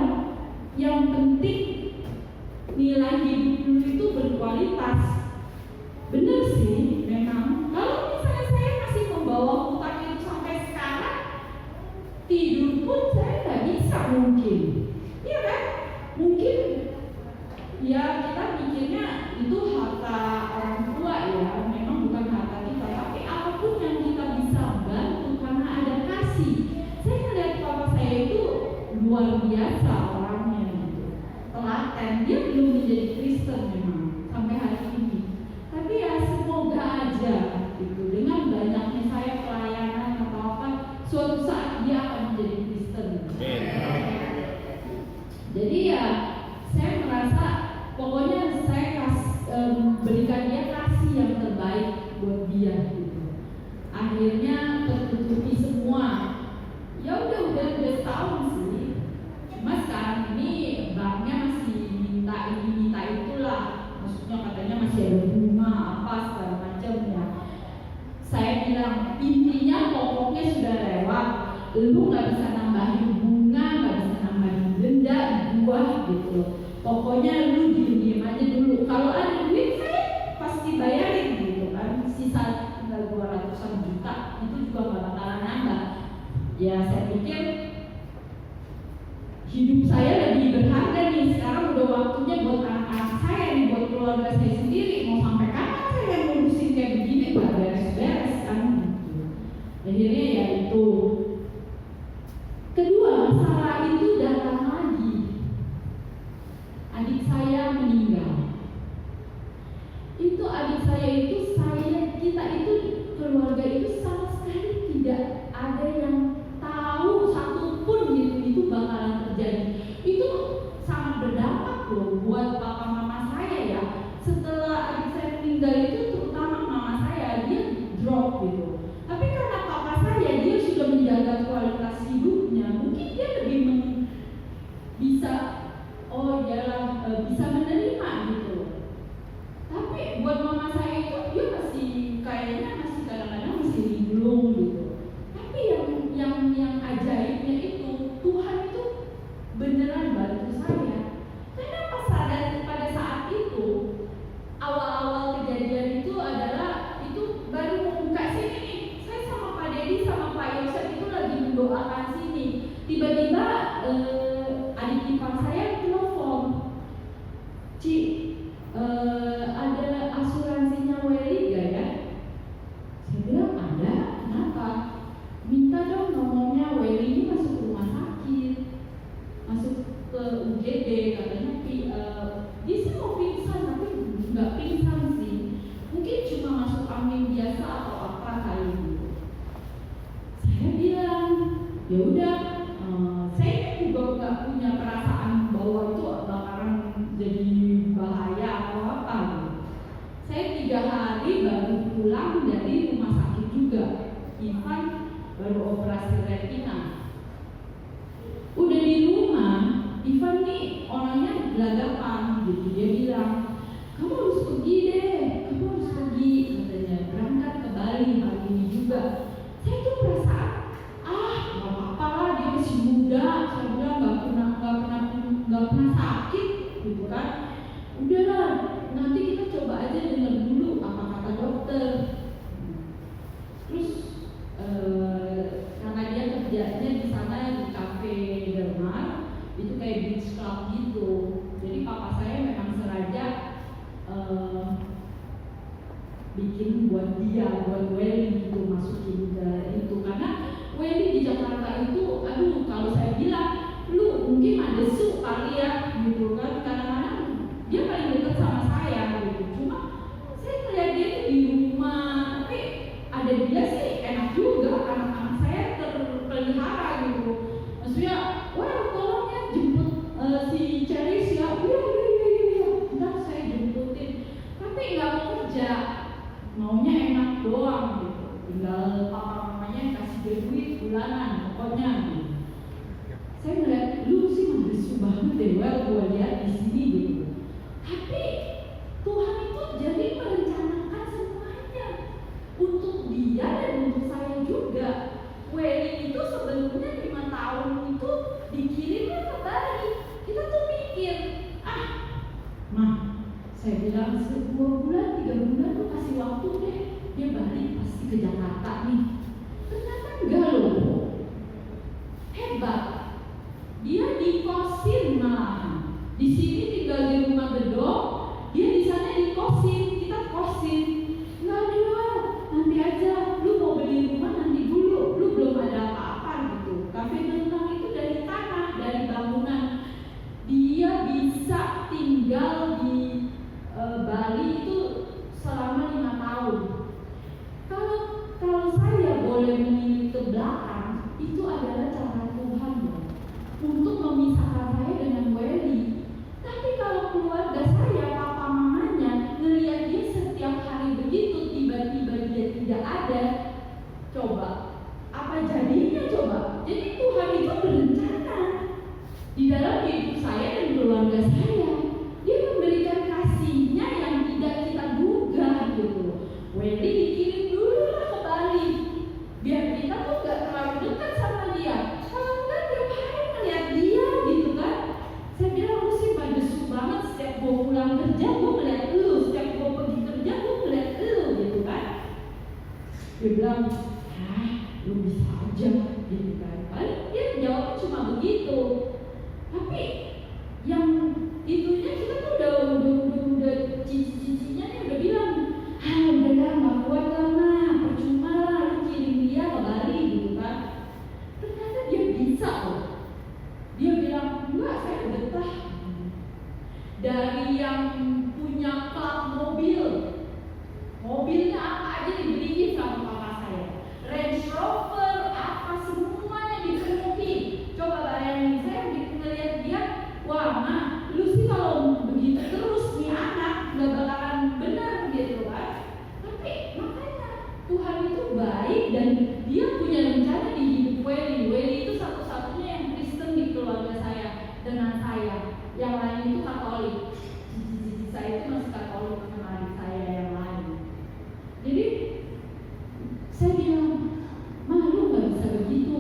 yang penting nilai hidup lu itu berkualitas. Bener sih, memang kalau misalnya saya masih membawa hutang itu sampai sekarang, tidur pun saya nggak bisa mungkin, iya kan? Mungkin ya kita mikirnya itu harta orang tua ya, memang bukan harta kita, tapi apapun yang kita bisa bantu karena ada kasih. Saya melihat papa saya itu luar biasa orangnya gitu, telaten. Dia belum menjadi Kristen memang sampai hari ini, tapi ya semoga aja gitu, dengan banyaknya saya pelayanan atau apa, suatu saat dia akan menjadi Kristen. Jadi ya saya merasa pokoknya saya berikan dia kasih yang terbaik buat dia gitu. Akhirnya tertutupi semua. Ya udah setahun sih. Cuma sekarang ini banknya masih minta ini minta itulah. Maksudnya katanya masih ada bunga apa segala macam ya. Saya bilang intinya pokoknya sudah lewat. Lu nggak bisa nambahin bunga, nggak bisa nambahin denda, buah gitu. Pokoknya lu diem aja dulu. Kalau ada duit saya pasti bayarin gitu kan. Sisa tinggal 200-an juta itu juga gak bakalan nambah. Ya saya pikir hidup saya lebih berharga nih. Sekarang udah waktunya buat anak-anak saya nih, buat keluarga saya sendiri. Mau sampai kapan saya ngurusin kayak begini, gak beres-beres kan gitu. Akhirnya ya itu. Kedua, masalah itu datang lagi. Adik saya meninggal. Itu adik saya itu, kita itu keluarga itu sama sekali tidak ada yang tahu satupun gitu itu bakalan terjadi. Itu sangat berdampak loh buat papa mama saya ya. Setelah adik saya meninggal itu, terutama mama saya, dia drop gitu. Tapi karena papa saya dia sudah menjaga kualitas hidupnya, mungkin dia lebih bisa bisa menerima gitu. Tapi buat mama saya itu dia masih kayaknya masih kadang-kadang masih linglung gitu. Tapi yang ajaibnya itu Tuhan itu beneran bantu saya. Karena pada saat itu awal-awal kejadian itu adalah itu baru membuka sini nih. Saya sama Pak Dedi sama Pak Yosef itu lagi mendoakan sini. Tiba-tiba adik ipar saya telepon, Ci, ada asuransinya Weli gak ya? Saya bilang ada, kenapa? Minta dong nomornya, Weli ini masuk rumah sakit, masuk ke UGD, katanya dia sih mau pingsan, tapi nggak pingsan sih, mungkin cuma masuk angin biasa atau apa kali gitu. Saya bilang, ya udah, saya juga nggak punya perasaan bahwa itu bakalan jadi bahaya atau apa gitu. Saya 3 hari baru pulang dari rumah sakit juga. Ivan baru operasi retina. Udah di rumah, Ivan nih orangnya gelagapan gitu. Dia bilang, kamu harus pergi deh, kamu harus pergi katanya, berangkat ke Bali hari ini juga. Saya tuh perasaan, nggak apa-apa lah, dia masih muda. Saya bilang nggak pernah sakit gitu kan. Udahlah, nanti kita coba aja dengar dulu apa kata dokter. Terus karena dia kerjanya di sana di cafe Dermar, itu kayak beach club gitu. Jadi papa saya memang sengaja bikin buat dia, buat Welly gitu, masukin ke itu. Karena Welly di Jakarta itu, aduh kalau saya bilang, lu mungkin ada su kali ya gitu kan. Kadang-kadang dia paling dekat sama saya gitu. Cuma saya ngeliat dia tuh di rumah, tapi doang gitu. Tinggal papa mamanya kasih duit bulanan pokoknya gitu. Saya ngeliat lu sih madesu banget deh, gua lihat di sini gitu. Tapi Tuhan itu jadi merencanakan semuanya untuk dia dan untuk saya juga. Wedding itu sebelumnya 5 tahun itu dikirimnya ke Bali. Kita tuh mikir, saya bilang 2 bulan, 3 bulan lu kasih waktu deh, dia balik pasti ke Jakarta nih. Ternyata enggak loh, hebat. Dia dikosin malahan. Di sini tinggal di rumah gedung, dia di sana dikosin, kita kosin. Enggak dulu, nanti aja. Lu mau beli rumah nanti dulu, lu belum ada apa-apa gitu. Kafe Bentang itu dari tanah, dari bangunan. Dia bisa tinggal di Bali itu selama 5 tahun. Kalau saya boleh memilih ke belakang, itu adalah cara Tuhan untuk memisahkan saya dengan Welly. Tapi kalau keluarga saya, papa mamanya ngelihat dia setiap hari begitu, tiba-tiba dia tidak ada, coba apa jadinya coba? Jadi Tuhan itu berencana di dalam hidup saya dan keluarga saya. Dia memberikan kasihnya yang tidak kita duga gitu. Welly dikirim dulu lah ke Bali, biar kita tuh gak terlalu dekat sama dia. Kalau enggak tiap hari ngeliat dia gitu kan. Saya bilang lu sih madesu banget, setiap gua pulang kerja gua ngeliat lu, setiap gua pergi kerja gua ngeliat lu gitu kan. Dia bilang, lu bisa aja gitu kan. Paling dia jawabnya cuma begitu. Tapi yang itunya kita tuh udah cici-cicinya nih udah bilang, udah lah gak kuat lah mah, percuma lah lu kirim dia ke Bali gitu kan. Ternyata dia bisa loh. Dia bilang, enggak saya betah. Dari yang punya klub mobilnya apa aja dibeliin sama papa saya, Range Rover apa semuanya dipenuhi. Coba bayangin, saya ngeliat dia, wah mah lu sih kalau begitu terus nih anak gak bakalan benar gitu kan. Tapi makanya Tuhan itu baik dan dia punya rencana di hidup Welly. Welly itu satu-satunya yang Kristen di keluarga saya dengan saya. Yang lain itu Katolik. Cici-cici saya itu masih Katolik sama adik saya yang lain. Jadi saya bilang, mah lu gak bisa begitu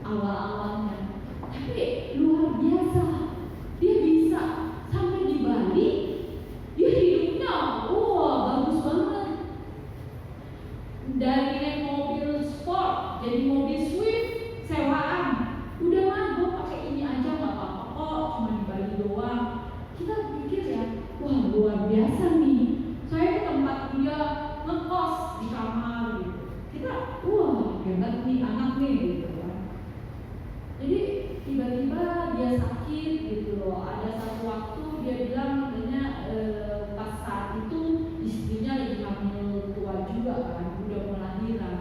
awal-awalnya. Tapi luar biasa, dia bisa sampai di Bali, dia hidupnya bagus banget. Dari naik mobil sport jadi mobil Swift sewaan, udah mah gue pakai ini aja nggak apa-apa kok, cuma di Bali doang. Kita pikir ya, wah luar biasa nih. Saya ke tempat dia ngekos di kamar gitu. Kita, wah hebat nih anak nih gitu kan. Jadi tiba-tiba dia sakit gitu loh. Ada satu waktu dia bilang katanya pas saat itu istrinya lagi hamil tua juga kan, udah mau lahiran.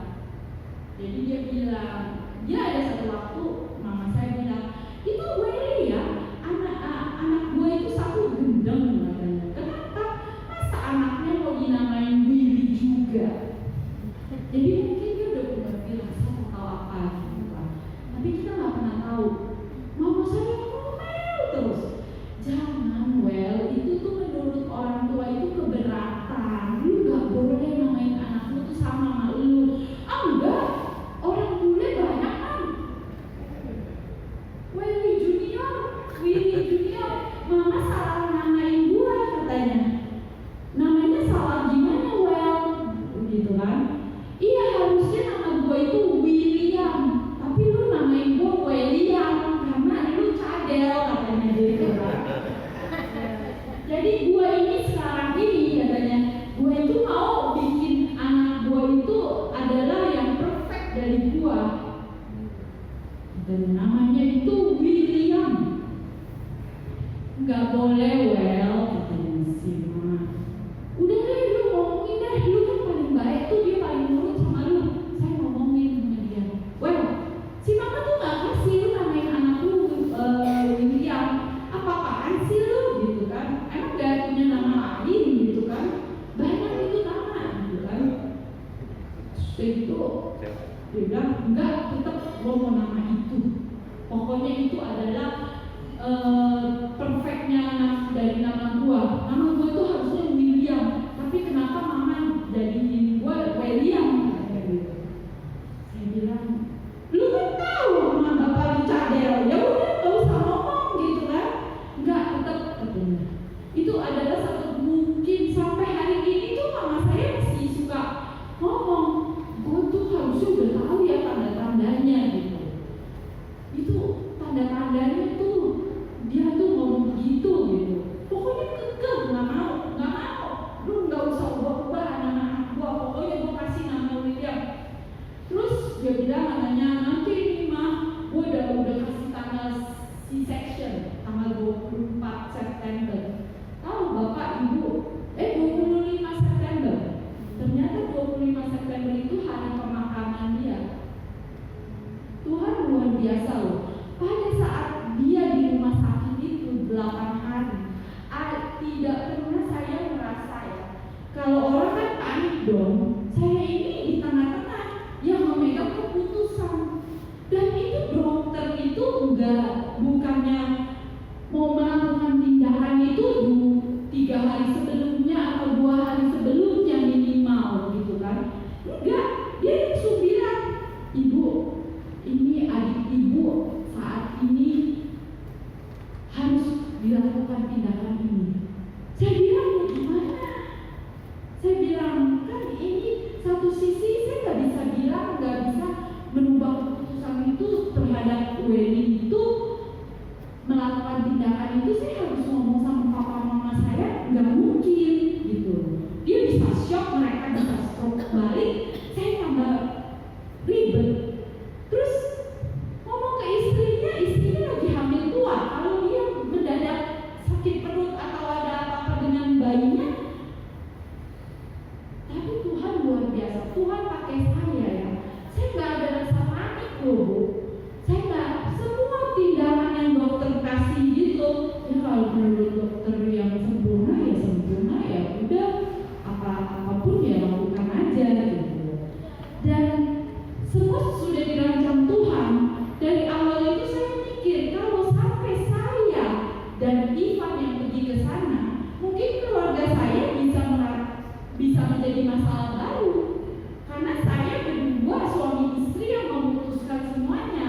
Jadi dia bilang, dia ada satu waktu mama saya bilang, itu Welly ya, anak gue itu satu gendeng katanya. Kenapa? Masa anaknya mau dinamain Willy juga? Jadi mungkin dia udah punya firasat atau apa gitu kan. Tapi kita nggak pernah tahu. Mama saya ngomel terus, jangan itu tuh menurut orang tua itu keberatan. Lu nggak boleh namain anak lu tuh sama lu. Enggak, orang bule banyak kan. Willy Junior, mama salah namain gua katanya. Namanya salah gimana gitu kan? Iya harusnya nama gua itu William, tapi lu namain gua William karena lu cadel katanya gitu kan. Jadi gua ini sekarang ini katanya, gua itu mau bikin anak gua itu adalah yang perfect dari gua. Dan namanya itu William. Gak boleh katanya si mama. Udah deh lu ngomongin deh, lu kan paling baik tuh, dia paling nurut sama lu. Saya ngomongin sama dia, si mama tuh gak kasih lu namain anak lu William. Apa-apaan sih lu gitu kan. Emang gak punya nama lain gitu kan. Banyak itu nama gitu kan. Itu dia bilang enggak, tetap gue mau nama itu. Pokoknya itu adalah perfectnya dari nama gue. Nama gue tuh harusnya William, tapi kenapa mama jadiin gue William? Saya bilang, lu kan tahu nama bapak lu cadel, ya udah gak usah ngomong gitu kan? Enggak, tetap katanya. Itu adalah satu, mungkin sampai hari ini tuh mama saya masih suka ngomong, gue tuh harusnya udah tahu ya tanda-tandanya gitu. Itu tanda-tandanya tuh dia tuh ngomong begitu gitu. Pokoknya kekeh, nggak mau, lu nggak usah ubah-ubah anak-anak gua. Pokoknya gua kasih nama William. Terus dia bilang katanya nanti ini mah, gua udah kasih tanggal C-section, tanggal 24 September. Tahu bapak ibu? 25 September. Ternyata 25 September itu hari pemakaman dia. Tuhan luar biasa loh. Pada saat dia di rumah sakit itu 8 hari, tidak pernah saya merasa ya. Kalau orang kan panik dong. Saya ini di tengah-tengah yang memegang keputusan. Dan itu dokter itu bukannya mau melakukan tindakan itu 3 hari sebelumnya atau 2 hari sebelumnya minimal gitu kan. Enggak, dia langsung bilang, ibu, ini adik ibu saat ini harus dilakukan tindakan ini. Saya bilang, gimana? Saya bilang, kan ini satu sisi saya nggak bisa bilang, nggak bisa merubah keputusan itu terhadap Welly itu melakukan tindakan itu. Saya harus ngomong sama papa mama saya, nggak mungkin gitu. Dia bisa shock, mereka bisa stroke balik, saya tambah ribet. Terus ngomong ke istrinya lagi hamil tua. Kalau dia mendadak sakit perut atau ada apa-apa dengan bayinya. Tapi Tuhan luar biasa. Tuhan pakai saya ya. Saya nggak ada rasa panik loh, Bu. Saya nggak, semua tindakan yang dokter kasih gitu. Ya kalau menurut dokter yang sempurna ya udah, apapun ya lakukan aja gitu. Dan semua sudah dirancang Tuhan. Dari awal itu saya mikir kalau sampai saya dan Ivan yang pergi ke sana, mungkin keluarga saya bisa menjadi masalah baru. Karena saya berdua suami istri yang memutuskan semuanya.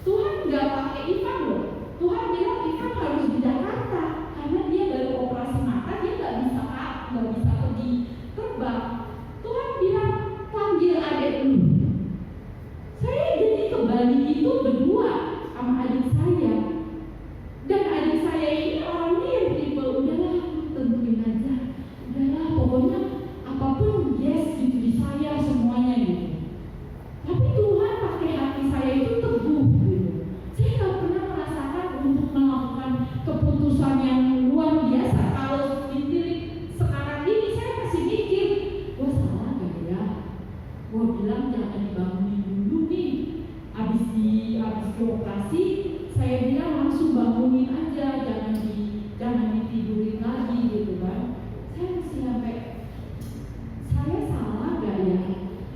Tuhan nggak pakai Ivan loh. Tuhan bilang Ivan harus di Jakarta karena dia baru operasi mata, dia nggak bisa pergi terbang. Tuhan bilang panggil adik lu. Saya jadi ke Bali itu berdua sama adik saya. Dan adik saya ini orangnya yang tipe udahlah tentuin aja. Udahlah pokoknya apapun yes gitu di saya semuanya gitu. Tapi Tuhan pakai hati saya itu teguh gitu. Saya nggak pernah merasakan untuk melakukan keputusan yang luar biasa. Kalau sekarang ini saya masih mikir, gue salah gak ya? Gue bilang jangan dibangunin dulu nih. Abis dioperasi, saya bilang langsung bangunin aja, jangan ditidurin lagi gitu kan. Saya masih sampai, saya salah gak ya?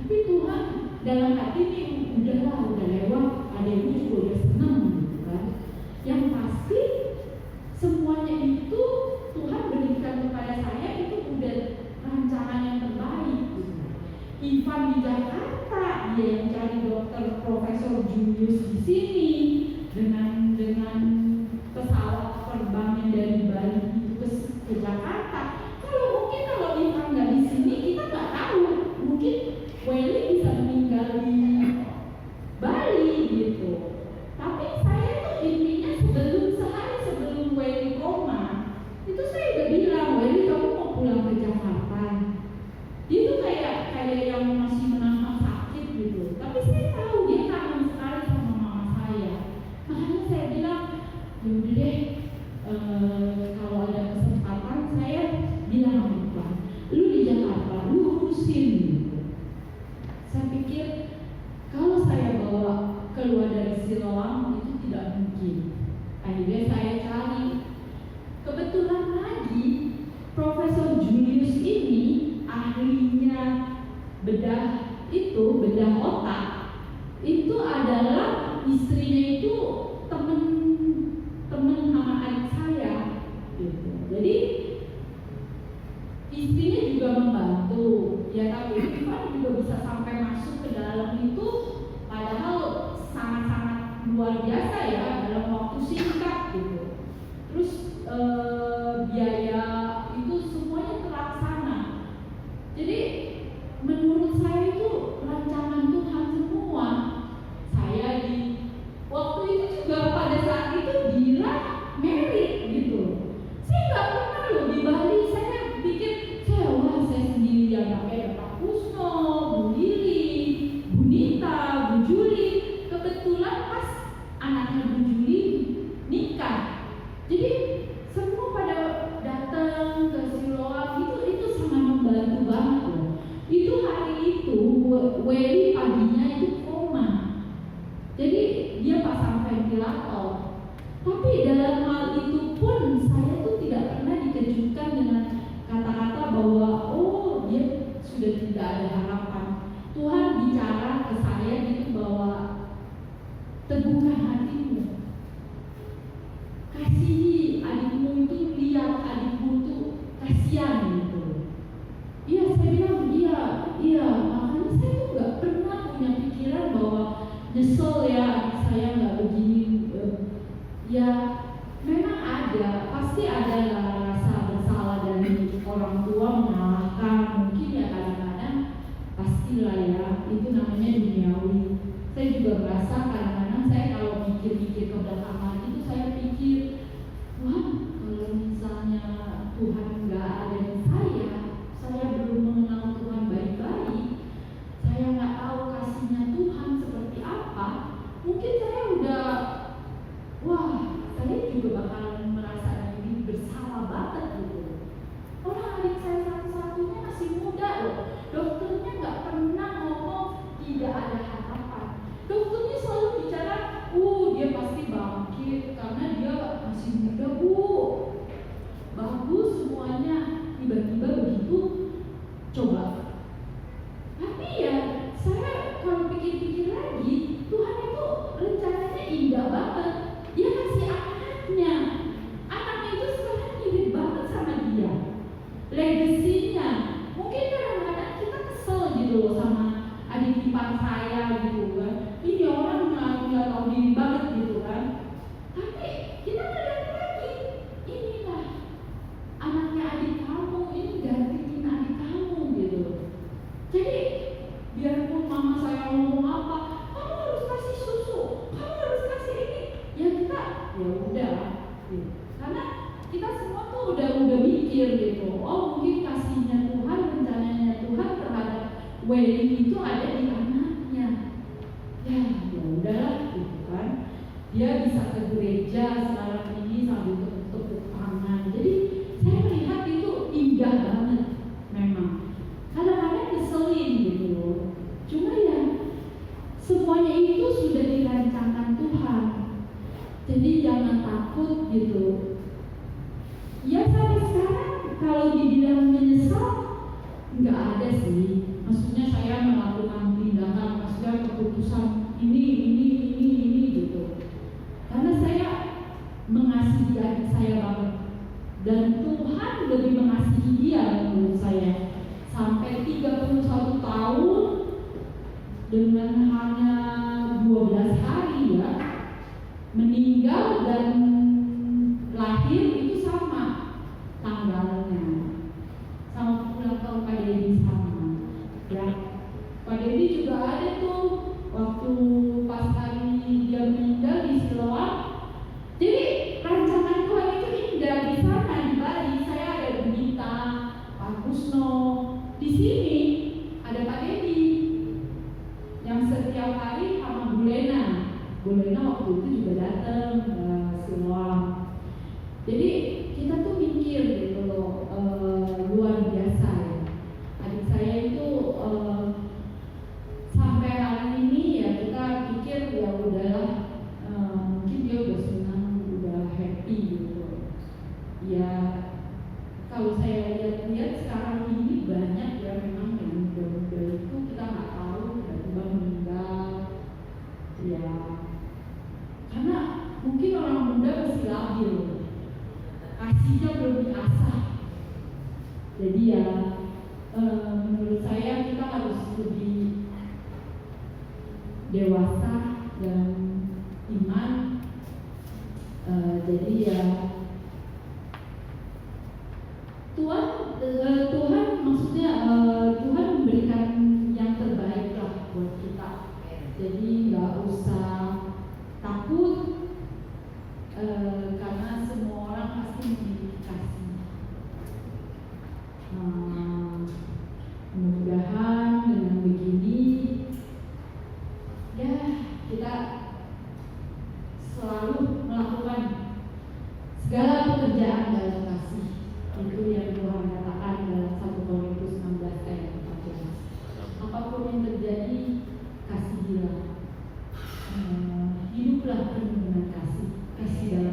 Tapi Tuhan dalam hati ini udah lewat, adikmu juga udah senang gitu kan. Yang pasti semuanya itu Tuhan berikan kepada saya itu udah rancangan yang terbaik gitu. Ivan di Jakarta, dia yang cari dokter Profesor Julius di sini dengan pesawat terbangnya dari Bali itu ke Jakarta. Kalau Ivan nggak di sini kita nggak tahu, mungkin Welly bisa meninggal di Bali gitu. Tapi saya tuh intinya sehari sebelum Welly koma itu saya udah bilang, Welly kamu mau pulang ke Jakarta. Dia tuh kayak yang masih menahan sakit gitu. Tapi saya tahu dia kangen sekali sama mama saya. Makanya saya bilang, yaudah deh, kalau ada kesempatan saya bilang sama Ivan, lu di Jakarta, lu urusin gitu. Saya pikir kalau saya bawa keluar dari Siloam itu tidak mungkin. Akhirnya saya cari. Kebetulan lagi Profesor Julius ini ahlinya bedah itu bedah otak itu adalah istrinya itu temen sama adik saya gitu. Jadi istrinya juga membantu ya, tapi Ivan juga bisa sampai masuk ke dalam itu, padahal sangat-sangat luar biasa ya dalam waktu singkat gitu. Terus biaya itu semuanya terlaksana. Jadi menurut saya itu rancangan Tuhan semua. Saya di waktu itu juga pada saat itu Dira married gitu. Saya nggak pernah loh di Bali. Saya pikir wah saya sendirian, pakai Pak Kusno, Bu Lili, Bu Nita, Bu Juli. Kebetulan pas anaknya Bu Juli nikah. Jadi semua pada datang ke Siloam itu sangat membantu banget loh. Itu hari itu Welly paginya itu koma. Jadi dia pasang ventilator. Tapi dalam hal itu pun saya tuh tidak pernah dikejutkan dengan kata-kata bahwa oh dia sudah tidak ada harapan. Tuhan bicara ke saya gitu bahwa teguhkan hatimu, kasihi adikmu itu, lihat adikmu itu kasihan gitu. Iya, saya bilang iya. Makanya saya tuh nggak pernah punya pikiran bahwa nyesel ya adik saya nggak begini. Ya memang ada, pasti ada rasa bersalah dari orang tua menyalahkan. Mungkin ya kadang-kadang pastilah ya, itu namanya duniawi. Saya juga merasa kadang-kadang saya kalau mikir-mikir ke belakang lagi itu saya pikir, wah kalau misalnya Tuhan nggak ada di saya belum mengenal Tuhan baik-baik, saya nggak tahu kasihnya Tuhan seperti apa, mungkin saya udah, wah saya juga bakalan merasa diri bersalah banget gitu. Orang adik saya satu-satunya masih muda loh, dokternya nggak pernah ngomong tidak ada harapan. Dokternya selalu bicara, dia pasti bangkit karena dia masih muda bu, bagus semuanya. Tiba-tiba begitu, coba. Tapi ya saya kalau pikir-pikir lagi, Tuhan itu rencananya indah banget. Dia kasih anaknya itu sekarang mirip banget sama dia. Legasinya, mungkin kadang-kadang kita kesel gitu loh sama adik ipar saya gitu kan. Ini orang nggak tahu diri banget gitu kan. Tapi kita ngeliat lagi, inilah anaknya adik kamu, ini gantiin adik kamu gitu. Jadi biarpun mama saya ngomong apa, kamu harus kasih susu, kamu harus kasih ini, ya kita ya udah gitu. Karena kita semua tuh udah mikir gitu, oh mungkin kasihnya Tuhan, rencananya Tuhan terhadap Welly itu ada di anaknya. Ya udahlah gitu kan. Dia bisa ke gereja sekarang ini sambil tepuk tangan. Jadi saya melihat itu indah banget memang. Kadang-kadang keselin gitu loh. Cuma ya semuanya itu sudah dirancangkan Tuhan. Jadi jangan takut gitu. Ya sampai sekarang kalau dibilang menyesal nggak ada sih. Maksudnya saya melakukan tindakan, maksudnya keputusan ini gitu. Karena saya mengasihi adik saya banget. Dan Tuhan lebih mengasihi dia menurut saya. Sampai 31 tahun dengan hanya 12 hari ya, meninggal dan lahir itu sama tanggalnya, sama ulang tahun Pak Dedi sama ya. Pak Dedi juga ada tuh waktu pas hari dia meninggal di Siloam. Jadi rancangan Tuhan itu indah di sana di Bali. Saya ada Bu Nita, Pak Kusno, di sini ada Pak Dedi yang setiap hari sama Bu Lena. Bu Lena waktu itu juga datang ke Siloam. Jadi kita tuh mikir gitu loh, luar biasa ya. Adik saya itu sampai hari ini ya kita dewasa dalam iman. Jadi ya Tuhan maksudnya Tuhan memberikan yang terbaik lah buat kita. Jadi nggak usah takut karena semua orang pasti memiliki kasih. Mudah-mudahan dengan begini ya kita selalu melakukan segala pekerjaan dalam kasih. Itu yang Tuhan katakan dalam 1 Korintus 16 ayat 14. Apapun yang terjadi, kasihilah. Hiduplah penuh dengan kasih dalam